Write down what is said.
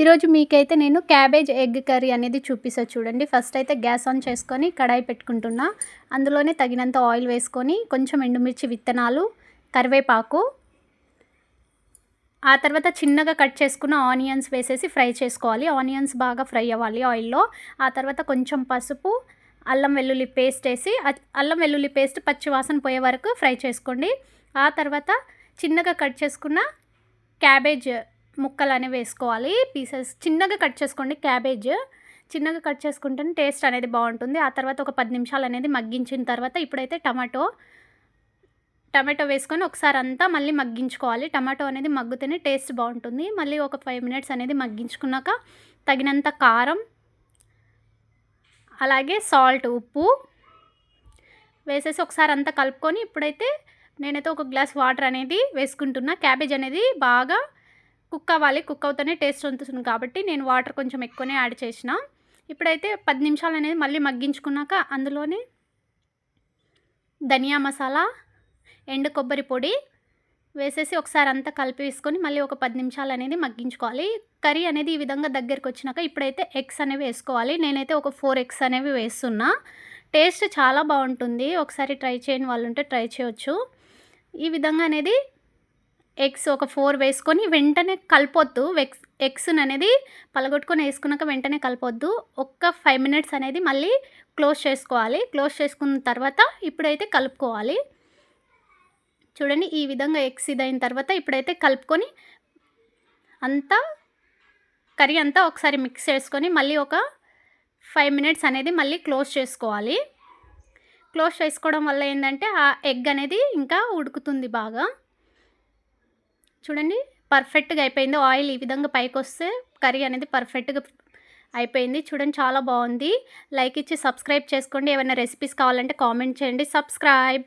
ఈరోజు మీకైతే నేను క్యాబేజ్ ఎగ్ కర్రీ అనేది చూపిస్తా చూడండి. ఫస్ట్ అయితే గ్యాస్ ఆన్ చేసుకొని కడాయి పెట్టుకుంటున్నా. అందులోనే తగినంత ఆయిల్ వేసుకొని కొంచెం ఎండుమిర్చి విత్తనాలు, కరివేపాకు, ఆ తర్వాత చిన్నగా కట్ చేసుకున్న ఆనియన్స్ వేసేసి ఫ్రై చేసుకోవాలి. ఆనియన్స్ బాగా ఫ్రై అవ్వాలి ఆయిల్‌లో. ఆ తర్వాత కొంచెం పసుపు, అల్లం వెల్లుల్లి పేస్ట్ వేసి అల్లం వెల్లుల్లి పేస్ట్ పచ్చి వాసన పోయే వరకు ఫ్రై చేసుకోండి. ఆ తర్వాత చిన్నగా కట్ చేసుకున్న క్యాబేజ్ ముక్కలనేవి వేసుకోవాలి. పీసెస్ చిన్నగా కట్ చేసుకోండి. క్యాబేజ్ చిన్నగా కట్ చేసుకుంటేనే టేస్ట్ అనేది బాగుంటుంది. ఆ తర్వాత ఒక 10 నిమిషాలు అనేది మగ్గించిన తర్వాత ఇప్పుడైతే టమాటో వేసుకొని ఒకసారి అంతా మళ్ళీ మగ్గించుకోవాలి. టమాటో అనేది మగ్గితేనే టేస్ట్ బాగుంటుంది. మళ్ళీ ఒక 5 మినిట్స్ అనేది మగ్గించుకున్నాక తగినంత కారం, అలాగే సాల్ట్, ఉప్పు వేసేసి ఒకసారి అంతా కలుపుకొని ఇప్పుడైతే నేనైతే ఒక గ్లాస్ వాటర్ అనేది వేసుకుంటున్నా. క్యాబేజ్ అనేది బాగా కుక్ అవ్వాలి. కుక్ అవుతూనే టేస్ట్ ఉంటుంది కాబట్టి నేను వాటర్ కొంచెం ఎక్కువనే యాడ్ చేసిన. ఇప్పుడైతే 10 నిమిషాలు అనేది మళ్ళీ మగ్గించుకున్నాక అందులోనే ధనియా మసాలా, ఎండు కొబ్బరి పొడి వేసేసి ఒకసారి అంతా కలిపేసుకొని మళ్ళీ ఒక 10 నిమిషాలు అనేది మగ్గించుకోవాలి. కర్రీ అనేది ఈ విధంగా దగ్గరికి వచ్చినాక ఇప్పుడైతే ఎగ్స్ అనేవి వేసుకోవాలి. నేనైతే ఒక 4 ఎగ్స్ అనేవి వేస్తున్నా. టేస్ట్ చాలా బాగుంటుంది. ఒకసారి ట్రై చేయని వాళ్ళు ఉంటే ట్రై చేయొచ్చు. ఈ విధంగా అనేది ఎగ్స్ ఒక 4 వేసుకొని వెంటనే కలపొద్దు. ఎగ్స్‌ని అనేది పలగొట్టుకొని వేసుకున్నాక వెంటనే కలపొద్దు. ఒక్క 5 మినిట్స్ అనేది మళ్ళీ క్లోజ్ చేసుకోవాలి. క్లోజ్ చేసుకున్న తర్వాత ఇప్పుడైతే కలుపుకోవాలి. చూడండి ఈ విధంగా ఎగ్స్ ఇదైన తర్వాత ఇప్పుడైతే కలుపుకొని అంతా కర్రీ అంతా ఒకసారి మిక్స్ చేసుకొని మళ్ళీ ఒక 5 మినిట్స్ అనేది మళ్ళీ క్లోజ్ చేసుకోవాలి. క్లోజ్ చేసుకోవడం వల్ల ఏంటంటే ఆ ఎగ్ అనేది ఇంకా ఉడుకుతుంది బాగా. చూడండి పర్ఫెక్ట్‌గా అయిపోయింది. ఆయిల్ ఈ విధంగా పైకొస్తే కర్రీ అనేది పర్ఫెక్ట్‌గా అయిపోయింది. చూడండి చాలా బాగుంది. లైక్ ఇచ్చి సబ్స్క్రైబ్ చేసుకోండి. ఏమైనా రెసిపీస్ కావాలంటే కామెంట్ చేయండి. సబ్స్క్రైబ్.